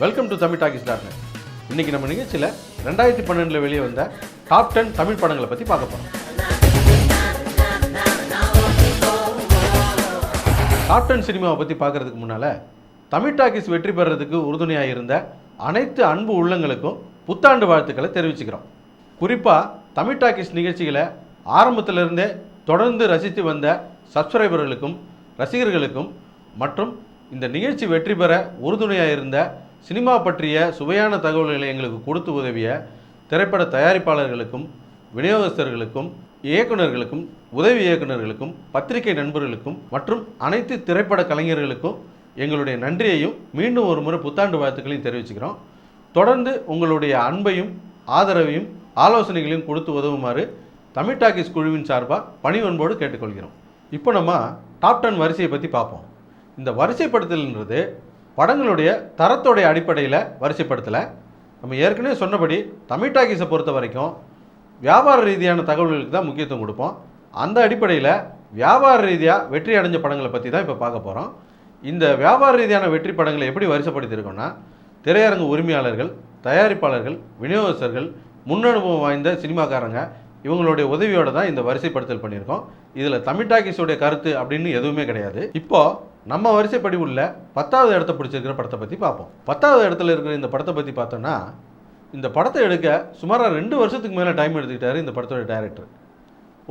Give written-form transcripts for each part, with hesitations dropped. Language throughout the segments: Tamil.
Welcome to Tamil talkies dot. இன்னைக்கு நம்ம நிகழ்ச்சியில் 2012 வெளியே வந்த டாப் 10 தமிழ் படங்களை பற்றி பார்க்க போகிறோம். டாப் 10 சினிமாவை பற்றி பார்க்கறதுக்கு முன்னால் தமிழ் டாக்கிஸ் வெற்றி பெறதுக்கு உறுதுணையாக இருந்த அனைத்து அன்பு உள்ளங்களுக்கும் புத்தாண்டு வாழ்த்துக்களை தெரிவிச்சுக்கிறோம். குறிப்பாக தமிழ் டாக்கிஸ் நிகழ்ச்சிகளை ஆரம்பத்திலிருந்தே தொடர்ந்து ரசித்து வந்த சப்ஸ்கிரைபர்களுக்கும் ரசிகர்களுக்கும் மற்றும் இந்த நிகழ்ச்சி வெற்றி பெற உறுதுணையாக இருந்த சினிமா பற்றிய சுவையான தகவல்களை எங்களுக்கு கொடுத்து உதவிய திரைப்பட தயாரிப்பாளர்களுக்கும் விநியோகஸ்தர்களுக்கும் இயக்குநர்களுக்கும் உதவி இயக்குநர்களுக்கும் பத்திரிகை நண்பர்களுக்கும் மற்றும் அனைத்து திரைப்பட கலைஞர்களுக்கும் எங்களுடைய நன்றியையும் மீண்டும் ஒரு முறை புத்தாண்டு வாழ்த்துக்களையும் தெரிவிச்சுக்கிறோம். தொடர்ந்து உங்களுடைய அன்பையும் ஆதரவையும் ஆலோசனைகளையும் கொடுத்து உதவுமாறு தமிழ் டாக்கிஸ் குழுவின் சார்பாக பணிவன்போடு கேட்டுக்கொள்கிறோம். இப்போ நம்ம டாப் 10 வரிசையை பற்றி பார்ப்போம். இந்த வரிசைப்படுத்தல்ன்றது படங்களுடைய தரத்தோடைய அடிப்படையில் வரிசைப்படுத்தலை. நம்ம ஏற்கனவே சொன்னபடி தமிழ் டாக்கிஸை பொறுத்த வரைக்கும் வியாபார ரீதியான தகவல்களுக்கு தான் முக்கியத்துவம் கொடுப்போம். அந்த அடிப்படையில் வியாபார ரீதியாக வெற்றி அடைஞ்ச படங்களை பற்றி தான் இப்போ பார்க்க போகிறோம். இந்த வியாபார ரீதியான வெற்றி படங்களை எப்படி வரிசைப்படுத்தியிருக்கோன்னா, திரையரங்கு உரிமையாளர்கள், தயாரிப்பாளர்கள், விநியோகஸ்தர்கள், முன்னனுபவம் வாய்ந்த சினிமாக்காரங்க இவங்களுடைய உதவியோடு தான் இந்த வரிசைப்படுத்தல் பண்ணியிருக்கோம். இதில் தமிழ் டாக்கிஸோடைய கருத்து அப்படின்னு எதுவுமே கிடையாது. இப்போது நம்ம வரிசைப்படி உள்ள 10வது இடத்த பிடிச்சிருக்கிற படத்தை பற்றி பார்ப்போம். 10வது இடத்துல இருக்கிற இந்த படத்தை பற்றி பார்த்தோன்னா, இந்த படத்தை எடுக்க சுமாராக 2 வருஷத்துக்கு மேலே டைம் எடுத்துக்கிட்டாரு இந்த படத்தோட டைரக்டர்.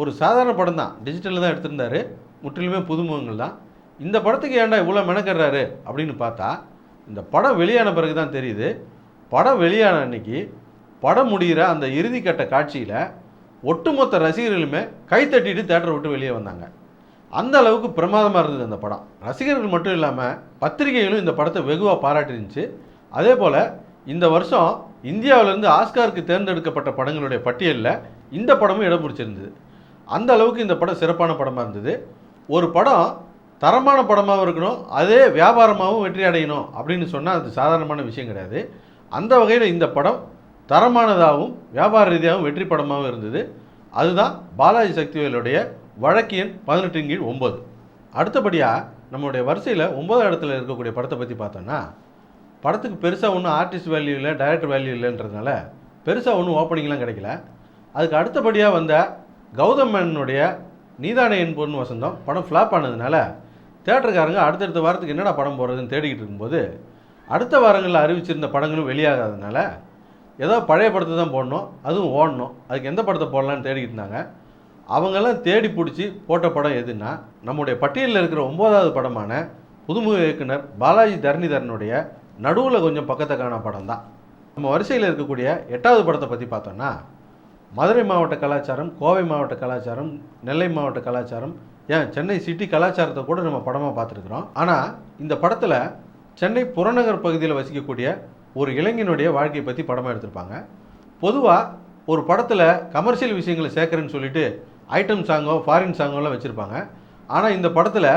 ஒரு சாதாரண படம் தான், டிஜிட்டலில் தான் எடுத்திருந்தாரு, முற்றிலுமே புதுமுகங்கள் தான். இந்த படத்துக்கு ஏன்டா இவ்வளோ மெனக்கறாரு அப்படின்னு பார்த்தா, இந்த படம் வெளியான பிறகு தான் தெரியுது. படம் வெளியான அன்னைக்கு படம் முடிகிற அந்த இறுதிக்கட்ட காட்சியில் ஒட்டுமொத்த ரசிகர்களுமே கைத்தட்டிட்டு தேட்டரை விட்டு வெளியே வந்தாங்க. அந்த அளவுக்கு பிரமாதமாக இருந்தது அந்த படம். ரசிகர்கள் மட்டும் இல்லாமல் பத்திரிகைகளும் இந்த படத்தை வெகுவாக பாராட்டிருந்துச்சு. அதே போல் இந்த வருஷம் இந்தியாவிலேருந்து ஆஸ்காருக்கு தேர்ந்தெடுக்கப்பட்ட படங்களுடைய பட்டியலில் இந்த படமும் இடம் பிடிச்சிருந்தது. அந்த அளவுக்கு இந்த படம் சிறப்பான படமாக இருந்தது. ஒரு படம் தரமான படமாகவும் இருக்கணும், அதே வியாபாரமாகவும் வெற்றி அடையணும் அப்படின்னு சொன்னால் அது சாதாரணமான விஷயம் கிடையாது. அந்த வகையில் இந்த படம் தரமானதாகவும் வியாபார ரீதியாகவும் வெற்றி படமாகவும் இருந்தது. அதுதான் பாலாஜி சக்திவேலுடைய வழக்கியன் 18/9. அடுத்தபடியாக நம்மளுடைய வரிசையில் 9வது இடத்துல இருக்கக்கூடிய படத்தை பற்றி பார்த்தோன்னா, படத்துக்கு பெருசாக ஒன்றும் ஆர்டிஸ்ட் வேல்யூ இல்லை, டைரக்டர் வேல்யூ இல்லைன்றதுனால பெருசாக ஒன்றும் ஓப்பனிங்லாம் கிடைக்கல. அதுக்கு அடுத்தபடியாக வந்த கௌதம் மேனனுடைய நீதானே என் பொண்ணு வசந்தம் படம் ஃப்ளாப் ஆனதுனால தேட்டருக்காரங்க அடுத்தடுத்த வாரத்துக்கு என்னடா படம் போடுறதுன்னு தேடிக்கிட்டு இருக்கும்போது, அடுத்த வாரங்களில் அறிவிச்சிருந்த படங்களும் வெளியாகாததுனால ஏதோ பழைய படத்தை தான் போடணும், அதுவும் ஓடணும், அதுக்கு எந்த படத்தை போடலான்னு தேடிக்கிட்டு இருந்தாங்க. அவங்கெல்லாம் தேடி பிடிச்சி போட்ட படம் எதுன்னா, நம்முடைய பட்டியலில் இருக்கிற 9வது படமான புதுமுக இயக்குனர் பாலாஜி தரணிதரனுடைய நடுவில் கொஞ்சம் பக்கத்தை காண படம் தான். நம்ம வரிசையில் இருக்கக்கூடிய 8வது படத்தை பற்றி பார்த்தோன்னா, மதுரை மாவட்ட கலாச்சாரம், கோவை மாவட்ட கலாச்சாரம், நெல்லை மாவட்ட கலாச்சாரம், ஏன் சென்னை சிட்டி கலாச்சாரத்தை கூட நம்ம படமாக பார்த்துருக்குறோம். ஆனால் இந்த படத்தில் சென்னை புறநகர் பகுதியில் வசிக்கக்கூடிய ஒரு இளைஞனுடைய வாழ்க்கையை பற்றி படமாக எடுத்திருப்பாங்க. பொதுவாக ஒரு படத்தில் கமர்ஷியல் விஷயங்களை சேர்க்குறேன்னு சொல்லிட்டு ஐட்டம் சாங்கோ ஃபாரின் சாங்கோலாம் வச்சுருப்பாங்க. ஆனால் இந்த படத்தில்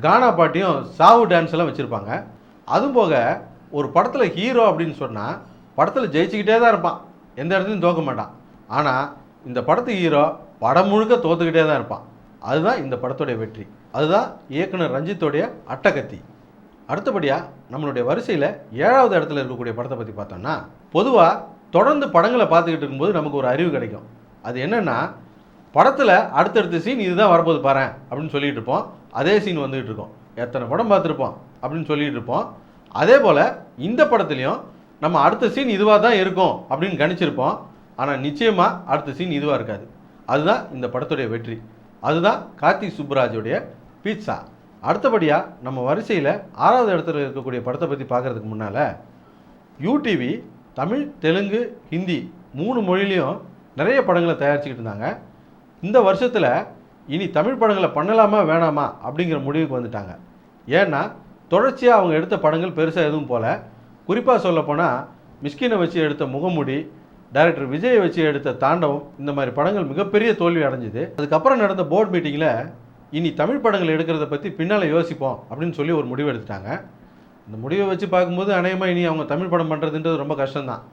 கானா பாட்டியும் சாவு டான்ஸ் எல்லாம் வச்சுருப்பாங்க. அதுவும் போக ஒரு படத்தில் ஹீரோ அப்படின்னு சொன்னால் படத்தில் ஜெயிச்சுக்கிட்டே தான் இருப்பான், எந்த இடத்துலையும் தோக்க மாட்டான். ஆனால் இந்த படத்து ஹீரோ படம் முழுக்க தோத்துக்கிட்டே தான் இருப்பான். அதுதான் இந்த படத்துடைய வெற்றி. அதுதான் இயக்குனர் ரஞ்சித்தோடைய அட்டகத்தி. அடுத்தபடியாக நம்மளுடைய வரிசையில் 7வது இடத்துல இருக்கக்கூடிய படத்தை பற்றி பார்த்தோம்னா, பொதுவாக தொடர்ந்து படங்களை பார்த்துக்கிட்டு இருக்கும்போது நமக்கு ஒரு அறிவு கிடைக்கும். அது என்னென்னா, படத்தில் அடுத்தடுத்த சீன் இதுதான் வரப்போது பாரு அப்படின்னு சொல்லிகிட்டு இருப்போம். அதே சீன் வந்துகிட்டு இருக்கோம், எத்தனை படம் பார்த்துருப்போம் அப்படின்னு சொல்லிகிட்டு இருப்போம். அதே போல் இந்த படத்துலையும் நம்ம அடுத்த சீன் இதுவாக தான் இருக்கும் அப்படின்னு கணிச்சிருப்போம். ஆனால் நிச்சயமாக அடுத்த சீன் இதுவாக இருக்காது. அதுதான் இந்த படத்துடைய வெற்றி. அதுதான் கார்த்திக் சுப்புராஜுடைய பீட்சா. அடுத்தபடியாக நம்ம வரிசையில் 6வது இடத்துல இருக்கக்கூடிய படத்தை பற்றி பார்க்குறதுக்கு முன்னால், யூடிவி தமிழ், தெலுங்கு, ஹிந்தி 3 மொழிலையும் நிறைய படங்களை தயாரிச்சுக்கிட்டு இருந்தாங்க. இந்த வருஷத்தில் இனி தமிழ் படங்களை பண்ணலாமா வேணாமா அப்படிங்கிற முடிவுக்கு வந்துட்டாங்க. ஏன்னா தொடர்ச்சியாக அவங்க எடுத்த படங்கள் பெருசாக எதுவும் போல. குறிப்பாக சொல்லப்போனால் மிஸ்கினை வச்சு எடுத்த முகமுடி, டைரக்டர் விஜயை வச்சு எடுத்த தாண்டவம், இந்த மாதிரி படங்கள் மிகப்பெரிய தோல்வி அடைஞ்சிது. அதுக்கப்புறம் நடந்த போர்டு மீட்டிங்கில் இனி தமிழ் படங்கள் எடுக்கிறத பற்றி பின்னால் யோசிப்போம் அப்படின்னு சொல்லி ஒரு முடிவு எடுத்துட்டாங்க. இந்த முடிவை வச்சு பார்க்கும்போது அநேகமாக இனி அவங்க தமிழ் படம் பண்ணுறதுன்றது ரொம்ப கஷ்டம்தான்.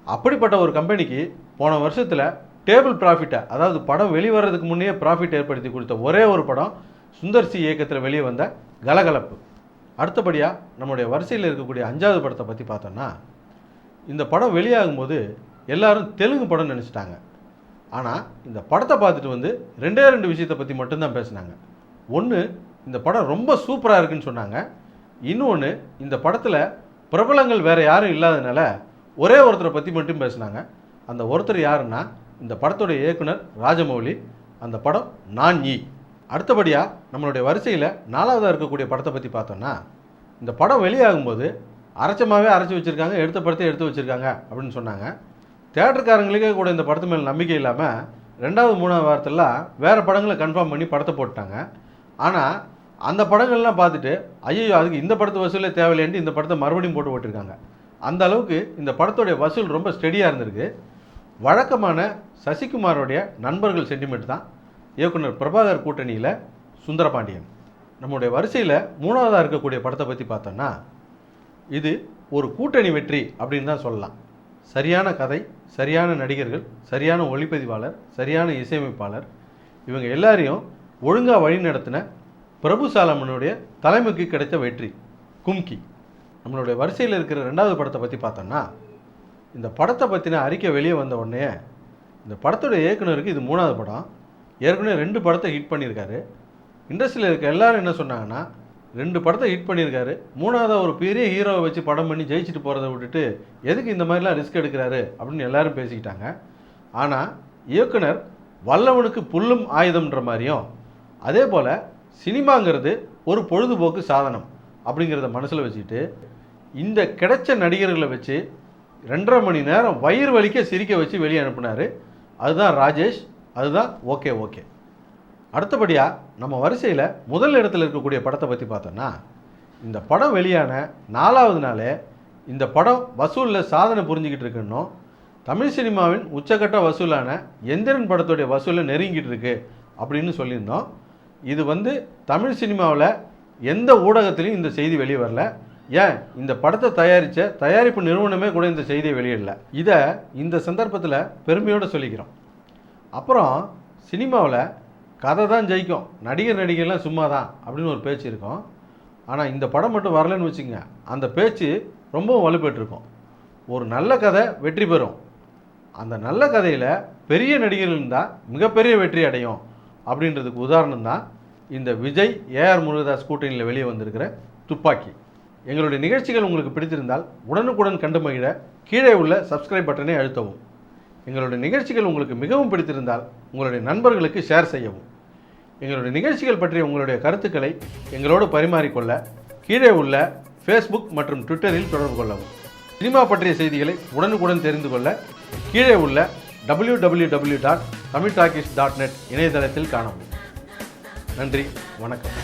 அப்படிப்பட்ட ஒரு கம்பெனிக்கு போன வருஷத்தில் டேபிள் ப்ராஃபிட்டை, அதாவது படம் வெளிவரதுக்கு முன்னே ப்ராஃபிட் ஏற்படுத்தி கொடுத்த ஒரே ஒரு படம் சுந்தர் சி இயக்கத்தில் வெளியே வந்த கலகலப்பு. அடுத்தபடியாக நம்முடைய வரிசையில் இருக்கக்கூடிய 5வது படத்தை பற்றி பார்த்தோன்னா, இந்த படம் வெளியாகும்போது எல்லாரும் தெலுங்கு படம்னு நினச்சிட்டாங்க. ஆனால் இந்த படத்தை பார்த்துட்டு வந்து 2 விஷயத்தை பற்றி மட்டும்தான் பேசினாங்க. ஒன்று, இந்த படம் ரொம்ப சூப்பராக இருக்குன்னு சொன்னாங்க. இன்னொன்று, இந்த படத்தில் பிரபலங்கள் வேறு யாரும் இல்லாததுனால ஒரே ஒருத்தரை பற்றி மட்டும் பேசினாங்க. அந்த ஒருத்தர் யாருன்னா இந்த படத்துடைய இயக்குனர் ராஜமௌலி. அந்த படம் நான் ஈ. அடுத்தபடியாக நம்மளுடைய வரிசையில் 4வதாக இருக்கக்கூடிய படத்தை பற்றி பார்த்தோன்னா, இந்த படம் வெளியாகும்போது அரைச்சமாகவே அரைச்சி வச்சுருக்காங்க, எடுத்த படத்தை எடுத்து வச்சுருக்காங்க அப்படின்னு சொன்னாங்க. தியேட்டருக்காரங்களுக்கே கூட இந்த படத்து மேலே நம்பிக்கை இல்லாமல் 2வது 3வது வாரத்திலாம் வேறு படங்களை கன்ஃபார்ம் பண்ணி படத்தை போட்டாங்க. ஆனால் அந்த படங்கள்லாம் பார்த்துட்டு ஐயோ அதுக்கு இந்த படத்து வசூலே தேவையில்லைன்ட்டு இந்த படத்தை மறுபடியும் போட்டு போட்டிருக்காங்க. அந்த அளவுக்கு இந்த படத்துடைய வசூல் ரொம்ப ஸ்டெடியாக இருந்திருக்கு. வழக்கமான சசிகுமாரோடைய நண்பர்கள் சென்டிமெண்ட் தான் இயக்குனர் பிரபாகர் கூட்டணியில் சுந்தரபாண்டியன். நம்முடைய வரிசையில் 3வதாக இருக்கக்கூடிய படத்தை பற்றி பார்த்தோன்னா, இது ஒரு கூட்டணி வெற்றி அப்படின்னு தான் சொல்லலாம். சரியான கதை, சரியான நடிகர்கள், சரியான ஒளிப்பதிவாளர், சரியான இசையமைப்பாளர், இவங்க எல்லாரையும் ஒழுங்காக வழி நடத்தின பிரபு சாலமனுடைய தலைமைக்கு கிடைத்த வெற்றி கும்கி. நம்மளுடைய வரிசையில் இருக்கிற 2வது படத்தை பற்றி பார்த்தோன்னா, இந்த படத்தை பற்றின அறிக்கை வெளியே வந்த உடனே இந்த படத்துடைய இயக்குனருக்கு இது 3வது படம். ஏற்கனவே 2 படத்தை ஹிட் பண்ணியிருக்காரு. இண்டஸ்ட்ரியில் இருக்க எல்லாரும் என்ன சொன்னாங்கன்னா, 2 படத்தை ஹிட் பண்ணியிருக்காரு, 3வதாக ஒரு பெரிய ஹீரோவை வச்சு படம் பண்ணி ஜெயிச்சுட்டு போகிறத விட்டுட்டு எதுக்கு இந்த மாதிரிலாம் ரிஸ்க் எடுக்கிறாரு அப்படின்னு எல்லாரும் பேசிக்கிட்டாங்க. ஆனால் இயக்குனர் வல்லவனுக்கு புல்லும் ஆயுதம்ன்ற மாதிரியும், அதே போல் சினிமாங்கிறது ஒரு பொழுதுபோக்கு சாதனம் அப்படிங்கிறத மனசில் வச்சுக்கிட்டு இந்த கிடைச்ச நடிகர்களை வச்சு 2.5 மணி நேரம் வயிறு வலிக்க சிரிக்க வச்சு வெளியே அனுப்புனார். அதுதான் ராஜேஷ், அதுதான் ஓகே ஓகே. அடுத்தபடியாக நம்ம வரிசையில் முதல் இடத்துல இருக்கக்கூடிய படத்தை பற்றி பார்த்தோன்னா, இந்த படம் வெளியான 4வது நாளே இந்த படம் வசூலில் சாதனை புரிஞ்சிக்கிட்டு இருக்குன்னோ, தமிழ் சினிமாவின் உச்சக்கட்ட வசூலான எந்திரன் படத்துடைய வசூலில் நெருங்கிட்டு இருக்கு அப்படின்னு சொல்லியிருந்தோம். இது தமிழ் சினிமாவில் எந்த ஊடகத்திலையும் இந்த செய்தி வெளியே வரல. ஏன் இந்த படத்தை தயாரித்த தயாரிப்பு நிறுவனமே கூட இந்த செய்தியை வெளியிடல. இதை இந்த சந்தர்ப்பத்தில் பெருமையோடு சொல்லிக்கிறோம். அப்புறம் சினிமாவில் கதை தான் ஜெயிக்கும், நடிகர்லாம் சும்மா தான் அப்படின்னு ஒரு பேச்சு இருக்கும். ஆனால் இந்த படம் மட்டும் வரலன்னு வச்சுங்க, அந்த பேச்சு ரொம்பவும் வலுப்பெற்றிருக்கும். ஒரு நல்ல கதை வெற்றி பெறும், அந்த நல்ல கதையில் பெரிய நடிகர்கள் இருந்தால் மிகப்பெரிய வெற்றி அடையும் அப்படின்றதுக்கு உதாரணம் தான் இந்த விஜய் ஏஆர் முருகதாஸ் கூட்டணியில் வெளியே வந்திருக்கிற துப்பாக்கி. எங்களுடைய நிகழ்ச்சிகள் உங்களுக்கு பிடித்திருந்தால் உடனுக்குடன் கண்டு மகிழ கீழே உள்ள சப்ஸ்கிரைப் பட்டனை அழுத்தவும். எங்களுடைய நிகழ்ச்சிகள் உங்களுக்கு மிகவும் பிடித்திருந்தால் உங்களுடைய நண்பர்களுக்கு ஷேர் செய்யவும். எங்களுடைய நிகழ்ச்சிகள் பற்றிய உங்களுடைய கருத்துக்களை எங்களோடு பரிமாறிக்கொள்ள கீழே உள்ள ஃபேஸ்புக் மற்றும் ட்விட்டரில் தொடர்பு கொள்ளவும். சினிமா பற்றிய செய்திகளை உடனுக்குடன் தெரிந்து கொள்ள கீழே உள்ள www.tamiltalkies.net இணையதளத்தில் காணவும். நன்றி, வணக்கம்.